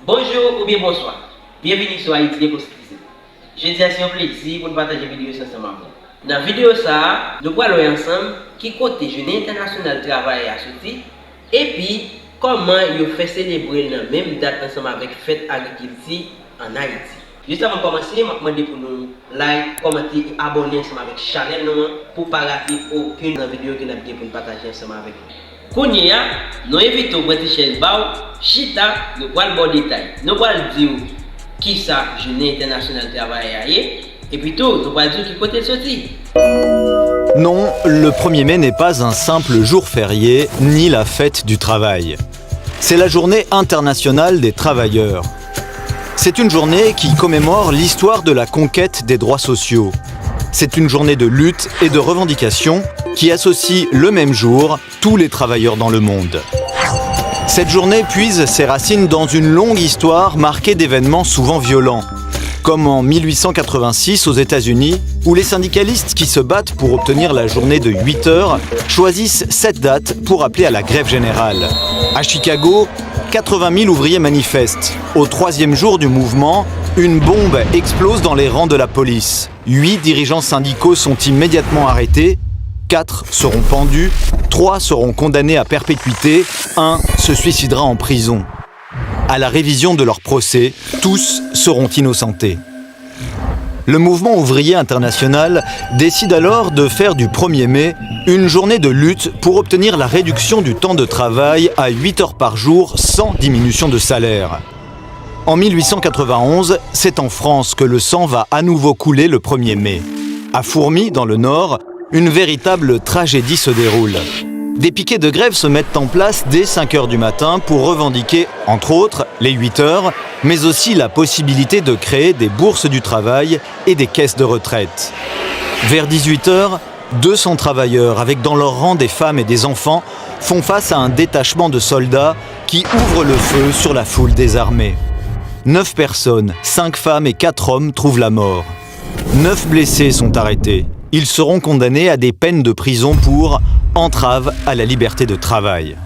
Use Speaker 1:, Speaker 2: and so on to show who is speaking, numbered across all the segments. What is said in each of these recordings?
Speaker 1: Bonjour ou bien bonsoir. Bienvenue sur Haïti Déconstruisé. Je dis c'est un plaisir pour nous partager une vidéo ensemble. Dans la vidéo, nous allons ensemble qui côté Journée internationale du travail à sorti et puis comment ils fait célébrer la même date ensemble avec Fête Agriculture en Haïti. Juste avant de commencer, je vais demander pour nous like, commenter et abonner ensemble avec Chanel pour ne pas rater aucune vidéo que nous avons pour nous partager ensemble avec vous. Kounia, nous invitons British Bao, Chita, nous allons le détail. Nous allons dire qui ça, Journée internationale du travail et puis tout, nous allons dire qui côté sorti.
Speaker 2: Non, le 1er mai n'est pas un simple jour férié, ni la fête du travail. C'est la journée internationale des travailleurs. C'est une journée qui commémore l'histoire de la conquête des droits sociaux. C'est une journée de lutte et de revendication qui associe le même jour tous les travailleurs dans le monde. Cette journée puise ses racines dans une longue histoire marquée d'événements souvent violents, comme en 1886 aux États-Unis, où les syndicalistes qui se battent pour obtenir la journée de 8 heures choisissent cette date pour appeler à la grève générale. À Chicago, 80 000 ouvriers manifestent. Au 3e jour du mouvement, une bombe explose dans les rangs de la police. 8 dirigeants syndicaux sont immédiatement arrêtés, 4 seront pendus, 3 seront condamnés à perpétuité, 1 se suicidera en prison. À la révision de leur procès, tous seront innocentés. Le mouvement ouvrier international décide alors de faire du 1er mai une journée de lutte pour obtenir la réduction du temps de travail à 8 heures par jour sans diminution de salaire. En 1891, c'est en France que le sang va à nouveau couler le 1er mai. À Fourmies, dans le Nord, une véritable tragédie se déroule. Des piquets de grève se mettent en place dès 5 heures du matin pour revendiquer, entre autres, les 8 heures, mais aussi la possibilité de créer des bourses du travail et des caisses de retraite. Vers 18 heures, 200 travailleurs, avec dans leur rang des femmes et des enfants, font face à un détachement de soldats qui ouvrent le feu sur la foule désarmée. 9 personnes, 5 femmes et 4 hommes trouvent la mort. 9 blessés sont arrêtés. Ils seront condamnés à des peines de prison pour entrave à la liberté de travail.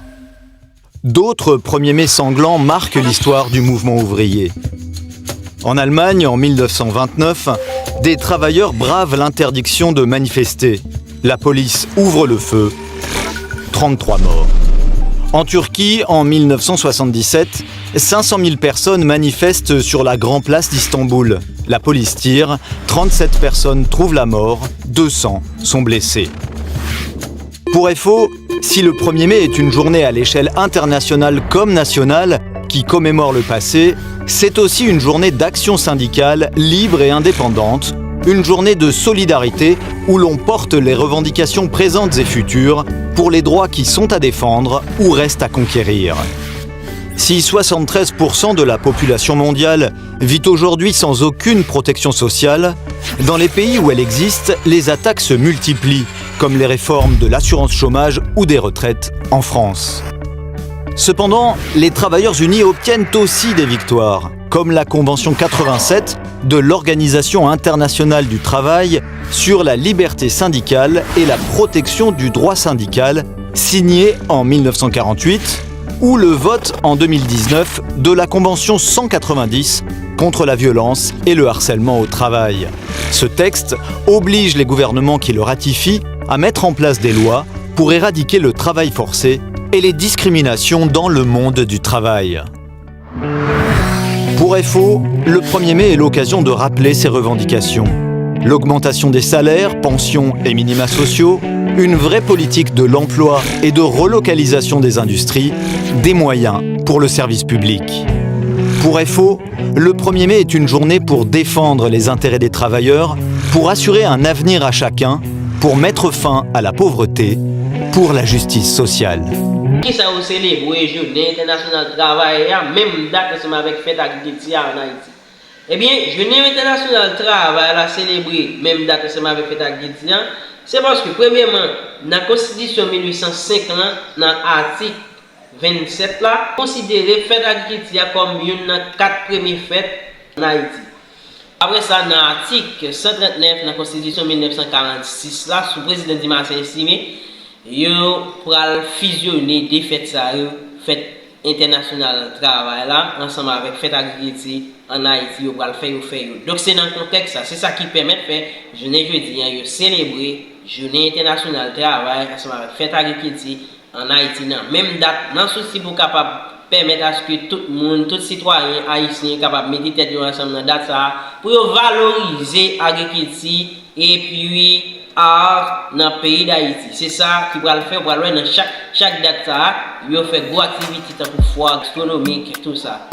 Speaker 2: D'autres 1er mai sanglants marquent l'histoire du mouvement ouvrier. En Allemagne, en 1929, des travailleurs bravent l'interdiction de manifester. La police ouvre le feu. 33 morts. En Turquie, en 1977, 500 000 personnes manifestent sur la Grand Place d'Istanbul. La police tire, 37 personnes trouvent la mort, 200 sont blessés. Pour FO, si le 1er mai est une journée à l'échelle internationale comme nationale qui commémore le passé, c'est aussi une journée d'action syndicale libre et indépendante, une journée de solidarité où l'on porte les revendications présentes et futures pour les droits qui sont à défendre ou restent à conquérir. Si 73% de la population mondiale vit aujourd'hui sans aucune protection sociale, dans les pays où elle existe, les attaques se multiplient, comme les réformes de l'assurance chômage ou des retraites en France. Cependant, les travailleurs unis obtiennent aussi des victoires, comme la Convention 87 de l'Organisation internationale du travail sur la liberté syndicale et la protection du droit syndical, signée en 1948, ou le vote en 2019 de la Convention 190 contre la violence et le harcèlement au travail. Ce texte oblige les gouvernements qui le ratifient à mettre en place des lois pour éradiquer le travail forcé et les discriminations dans le monde du travail. Pour FO, le 1er mai est l'occasion de rappeler ces revendications. L'augmentation des salaires, pensions et minima sociaux, une vraie politique de l'emploi et de relocalisation des industries, des moyens pour le service public. Pour FO, le 1er mai est une journée pour défendre les intérêts des travailleurs, pour assurer un avenir à chacun, pour mettre fin à la pauvreté, pour la justice sociale.
Speaker 1: Qui ça vous célèbre la Journée internationale du travail, même date ensemble avec Fête Agriculture en Haïti? Eh bien, Journée internationale du travail a célébré même date ensemble avec Fête Agriculture, c'est parce que premièrement, dans la Constitution 1805, dans l'article 27, là, considéré Fête Agriculture comme une des 4 premières fêtes en Haïti. Après ça, dans l'article 139 de la Constitution 1946, là, sous le président Dimas Estimé, il pour fusionner des fêtes, fête international travail là, ensemble avec Fête Agriculture en Haïti, on va le faire. Donc c'est dans le contexte ça, c'est ça qui permet de faire journée jeudi, de célébrer journée internationale travail ensemble avec Fête Agriculture en Haïti. Même date, dans souci pour capable permettre à ce que tout le monde, tout citoyen haïtien capable de mettre tête ensemble dans date ça pour valoriser l'agriculture et puis art dans le pays d'Haïti. C'est ça qui va le faire pour aller dans chaque date ça, il fait gros activité pour foire gastronomique tout ça.